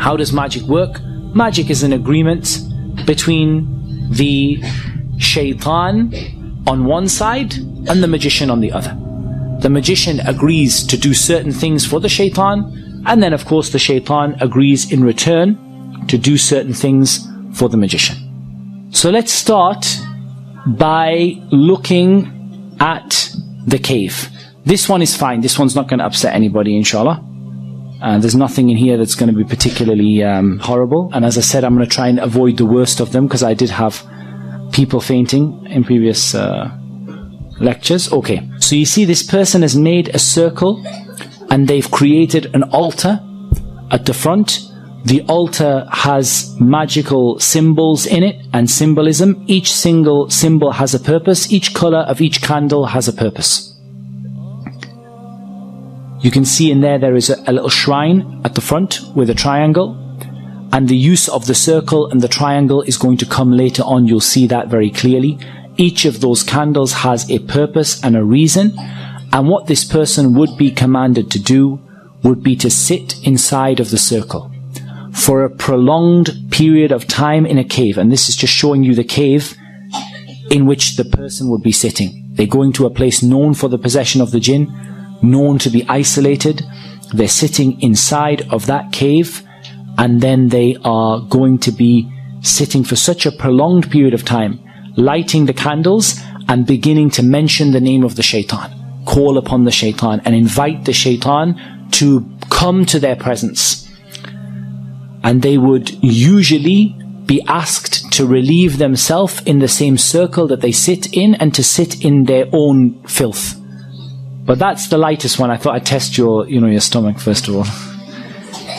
How does magic work? Magic is an agreement between the shaitan on one side and the magician on the other. The magician agrees to do certain things for the shaitan, and then of course the shaitan agrees in return to do certain things for the magician. So let's start by looking at the cave. This one is fine. This one's not going to upset anybody, inshallah. There's nothing in here that's going to be particularly horrible. And as I said, I'm going to try and avoid the worst of them, because I did have people fainting in previous lectures. Okay, so you see this person has made a circle and they've created an altar at the front. The altar has magical symbols in it and symbolism. Each single symbol has a purpose. Each color of each candle has a purpose. You can see in there is a little shrine at the front with a triangle, and the use of the circle and the triangle is going to come later on. You'll see that very clearly. Each of those candles has a purpose and a reason, and what this person would be commanded to do would be to sit inside of the circle for a prolonged period of time in a cave. And this is just showing you the cave in which the person would be sitting. They're going to a place known for the possession of the jinn, known to be isolated. They're sitting inside of that cave, and then they are going to be sitting for such a prolonged period of time, lighting the candles and beginning to mention the name of the shaitan, call upon the shaitan and invite the shaitan to come to their presence. And they would usually be asked to relieve themselves in the same circle that they sit in, and to sit in their own filth. But that's the lightest one. I thought I'd test your stomach first of all.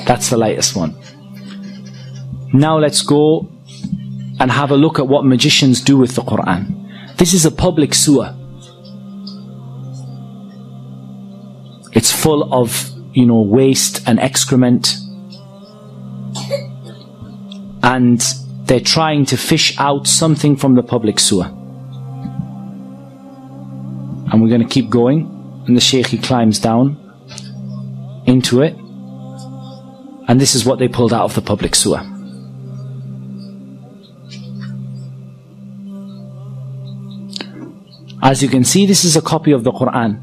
That's the lightest one. Now let's go and have a look at what magicians do with the Quran. This is a public sewer. It's full of, waste and excrement. And they're trying to fish out something from the public sewer. And we're going to keep going. And the Shaykh, he climbs down into it. And this is what they pulled out of the public sewer. As you can see, this is a copy of the Quran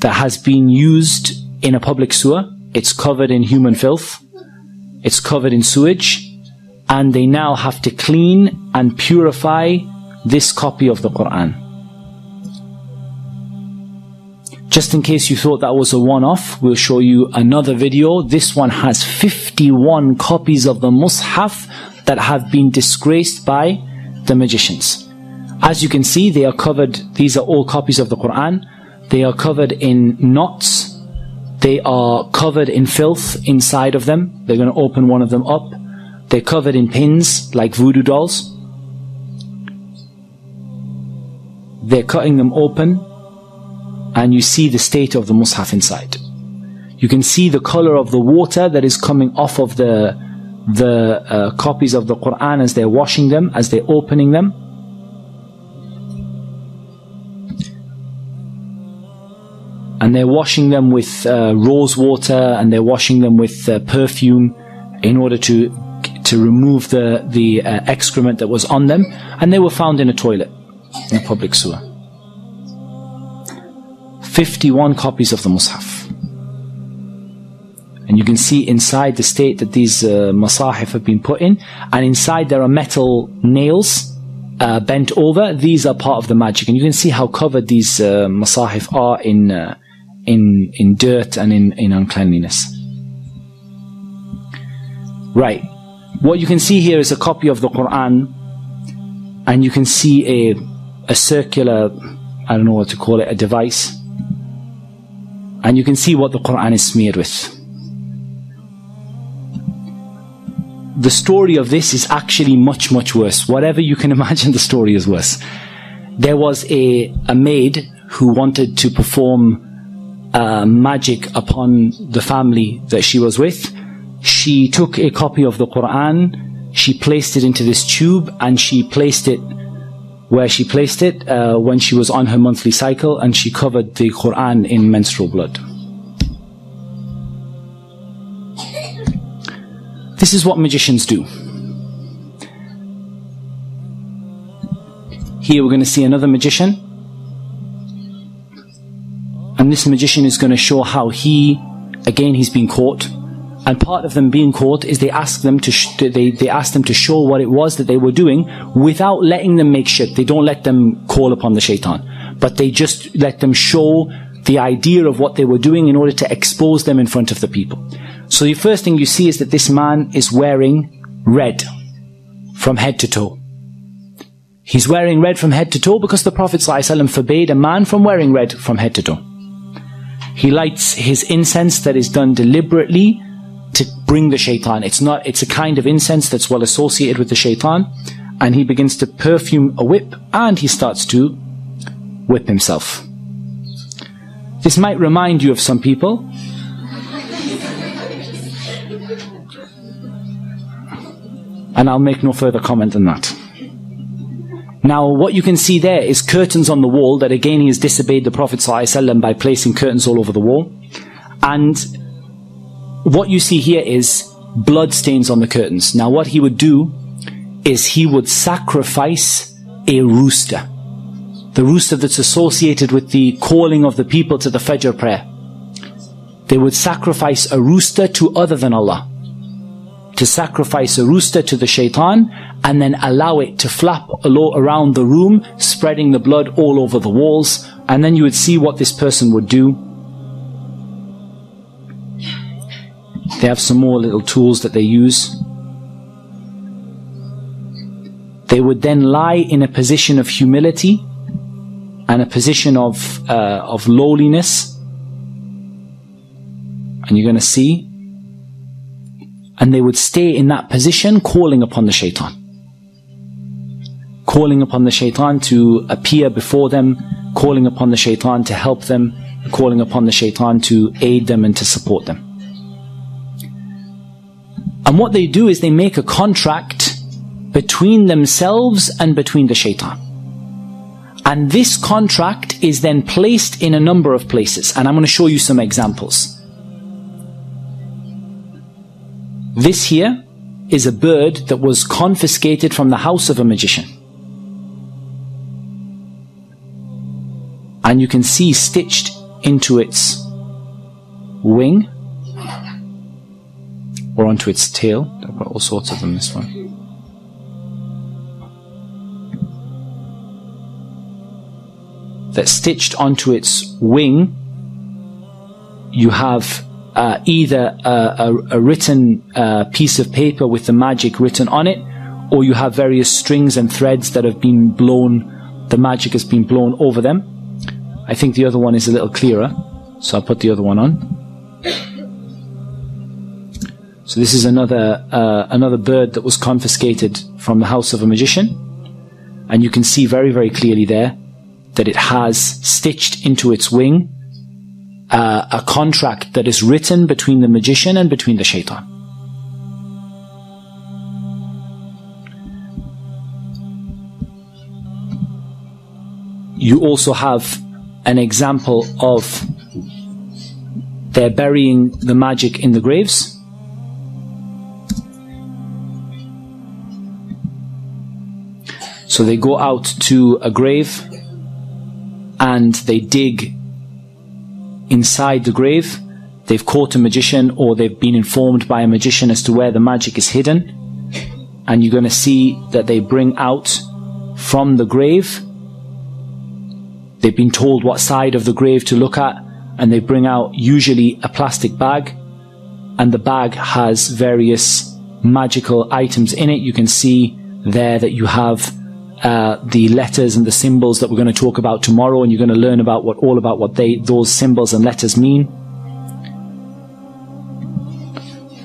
that has been used in a public sewer. It's covered in human filth. It's covered in sewage. And they now have to clean and purify this copy of the Quran. Just in case you thought that was a one-off, we'll show you another video. This one has 51 copies of the Mus'haf that have been disgraced by the magicians. As you can see, they are covered, these are all copies of the Quran. They are covered in knots. They are covered in filth inside of them. They're going to open one of them up. They're covered in pins like voodoo dolls. They're cutting them open, and you see the state of the Mus'haf inside. You can see the color of the water that is coming off of the copies of the Quran as they're washing them, as they're opening them. And they're washing them with rose water, and they're washing them with perfume in order to remove the excrement that was on them. And they were found in a toilet, in a public sewer. 51 copies of the Mus'haf. And you can see inside the state that these masahif have been put in. And inside there are metal nails bent over. These are part of the magic. And you can see how covered these masahif are in dirt and in uncleanliness. Right. What you can see here is a copy of the Quran. And you can see a circular, I don't know what to call it, a device. And you can see what the Quran is smeared with. The story of this is actually much, much worse. Whatever you can imagine, the story is worse. There was a maid who wanted to perform magic upon the family that she was with. She took a copy of the Quran, she placed it into this tube, and she placed it where she placed it when she was on her monthly cycle, and she covered the Quran in menstrual blood. This is what magicians do. Here we're going to see another magician. And this magician is going to show how he's been caught. And part of them being caught is they ask them to show what it was that they were doing without letting them make shirk. They don't let them call upon the shaitan, but they just let them show the idea of what they were doing in order to expose them in front of the people. So the first thing you see is that this man is wearing red from head to toe. He's wearing red from head to toe because the Prophet ﷺ forbade a man from wearing red from head to toe. He lights his incense that is done deliberately to bring the shaitan. It's a kind of incense that's well associated with the shaitan. And he begins to perfume a whip and he starts to whip himself. This might remind you of some people. And I'll make no further comment on that. Now, what you can see there is curtains on the wall that again he has disobeyed the Prophet ﷺ by placing curtains all over the wall. And what you see here is blood stains on the curtains. Now, what he would do is he would sacrifice a rooster. The rooster that's associated with the calling of the people to the Fajr prayer. They would sacrifice a rooster to other than Allah. To sacrifice a rooster to the shaitan and then allow it to flap around the room, spreading the blood all over the walls. And then you would see what this person would do. They have some more little tools that they use. They would then lie in a position of humility and a position of lowliness. And you're going to see. And they would stay in that position calling upon the shaitan. Calling upon the shaitan to appear before them, calling upon the shaitan to help them, calling upon the shaitan to aid them and to support them. And what they do is they make a contract between themselves and between the shaitan. And this contract is then placed in a number of places. And I'm going to show you some examples. This here is a bird that was confiscated from the house of a magician. And you can see stitched into its wing or onto its tail. I've got all sorts of them, this one. That stitched onto its wing, you have either a written piece of paper with the magic written on it, or you have various strings and threads that have been blown, the magic has been blown over them. I think the other one is a little clearer, so I'll put the other one on. So this is another bird that was confiscated from the house of a magician, and you can see very, very clearly there that it has stitched into its wing a contract that is written between the magician and between the shaitan. You also have an example of they're burying the magic in the graves. So they go out to a grave and they dig inside the grave. They've caught a magician, or they've been informed by a magician as to where the magic is hidden. And you're going to see that they bring out from the grave, they've been told what side of the grave to look at, and they bring out usually a plastic bag, and the bag has various magical items in it. You can see there that you have the letters and the symbols that we're going to talk about tomorrow, and you're going to learn about what those symbols and letters mean.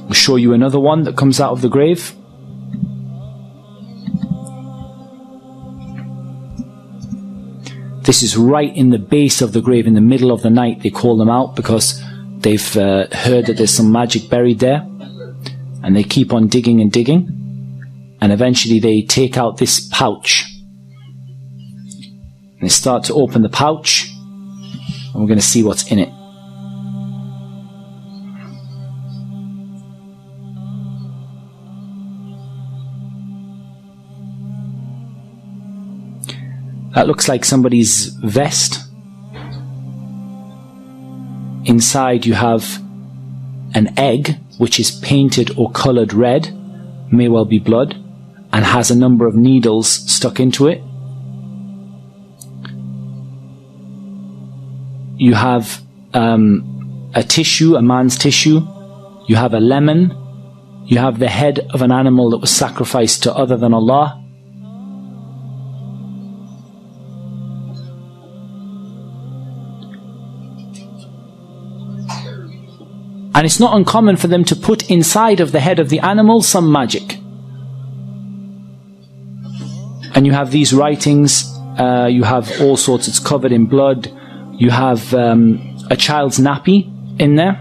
We'll show you another one that comes out of the grave. This is right in the base of the grave, in the middle of the night. They call them out because they've heard that there's some magic buried there, and they keep on digging and digging. And eventually they take out this pouch. And they start to open the pouch. And we're going to see what's in it. That looks like somebody's vest. Inside you have an egg which is painted or coloured red, may well be blood, and has a number of needles stuck into it. You have a tissue, a man's tissue. You have a lemon. You have the head of an animal that was sacrificed to other than Allah. And it's not uncommon for them to put inside of the head of the animal some magic. And you have these writings, you have all sorts, it's covered in blood. You have a child's nappy in there,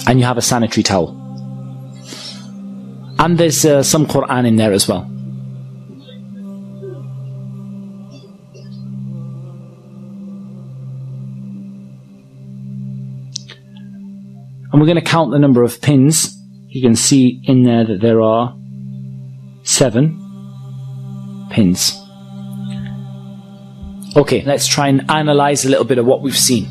and you have a sanitary towel. And there's some Quran in there as well. And we're going to count the number of pins. You can see in there that there are 7 pins. Okay, let's try and analyze a little bit of what we've seen.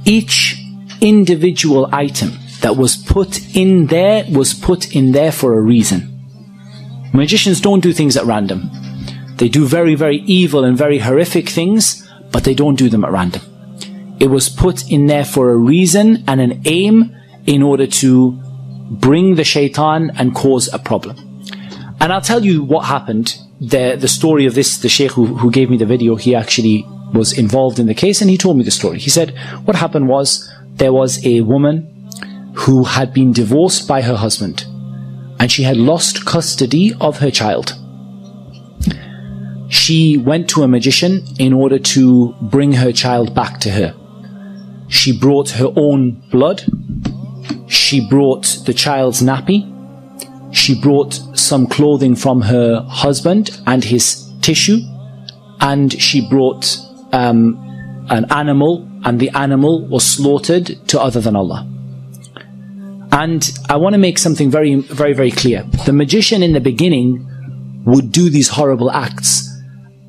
Each individual item that was put in there for a reason. Magicians don't do things at random. They do very, very evil and very horrific things, but they don't do them at random. It was put in there for a reason and an aim in order to bring the shaitan and cause a problem. And I'll tell you what happened. The story of this, the sheikh who gave me the video, he actually was involved in the case, and he told me the story. He said what happened was there was a woman who had been divorced by her husband, and she had lost custody of her child. She went to a magician in order to bring her child back to her. She brought her own blood. She brought the child's nappy. She brought some clothing from her husband and his tissue, and she brought an animal, and the animal was slaughtered to other than Allah. And I want to make something very, very, very clear. The magician in the beginning would do these horrible acts,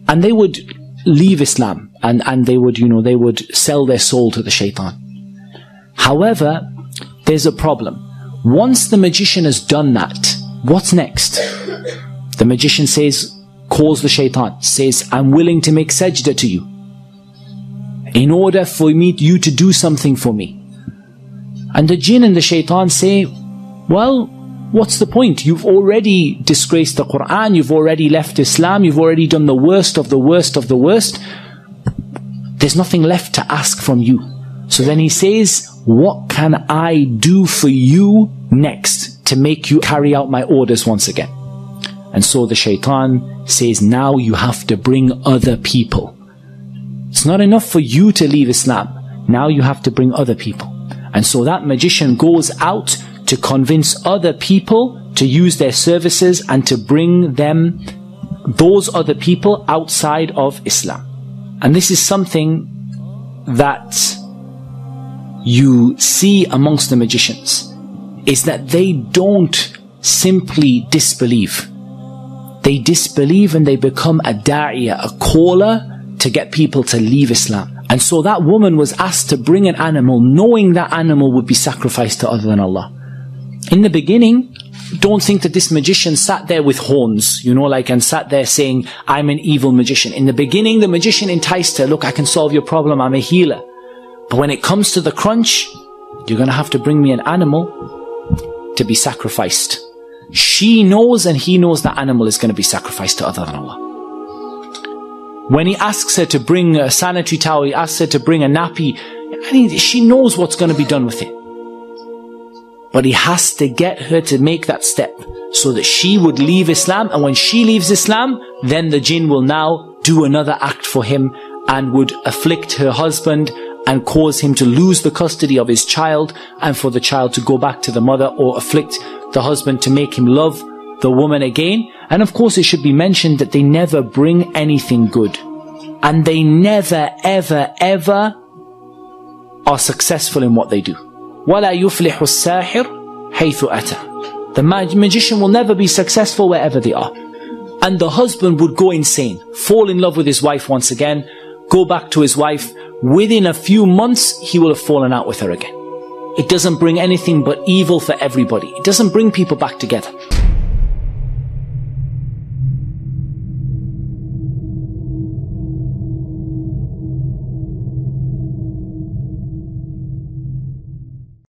and they would leave Islam, and they would, they would sell their soul to the shaitan. However, there's a problem. Once the magician has done that, what's next? The magician says, calls the shaitan, says, I'm willing to make sajda to you in order for you to do something for me. And the jinn and the shaitan say, well, what's the point? You've already disgraced the Quran, you've already left Islam, you've already done the worst of the worst of the worst. There's nothing left to ask from you. So then he says, what can I do for you next to make you carry out my orders once again? And so the shaitan says, now you have to bring other people. It's not enough for you to leave Islam. Now you have to bring other people. And so that magician goes out to convince other people to use their services and to bring them, those other people, outside of Islam. And this is something that you see amongst the magicians, is that they don't simply disbelieve. They disbelieve and they become a da'iyah, a caller to get people to leave Islam. And so that woman was asked to bring an animal, knowing that animal would be sacrificed to other than Allah. In the beginning, don't think that this magician sat there with horns, and sat there saying, I'm an evil magician. In the beginning, the magician enticed her, look, I can solve your problem, I'm a healer. But when it comes to the crunch, you're going to have to bring me an animal to be sacrificed. She knows and he knows that animal is going to be sacrificed to other than Allah. When he asks her to bring a sanitary towel, he asks her to bring a nappy, she knows what's going to be done with it. But he has to get her to make that step so that she would leave Islam. And when she leaves Islam, then the jinn will now do another act for him and would afflict her husband and cause him to lose the custody of his child, and for the child to go back to the mother, or afflict the husband to make him love the woman again. And of course it should be mentioned that they never bring anything good, and they never ever ever are successful in what they do. وَلَا يُفْلِحُ السَّاحِرُ حَيْثُ أَتَى. The magician will never be successful wherever they are. And the husband would go insane, fall in love with his wife once again, go back to his wife. Within a few months, he will have fallen out with her again. It doesn't bring anything but evil for everybody. It doesn't bring people back together.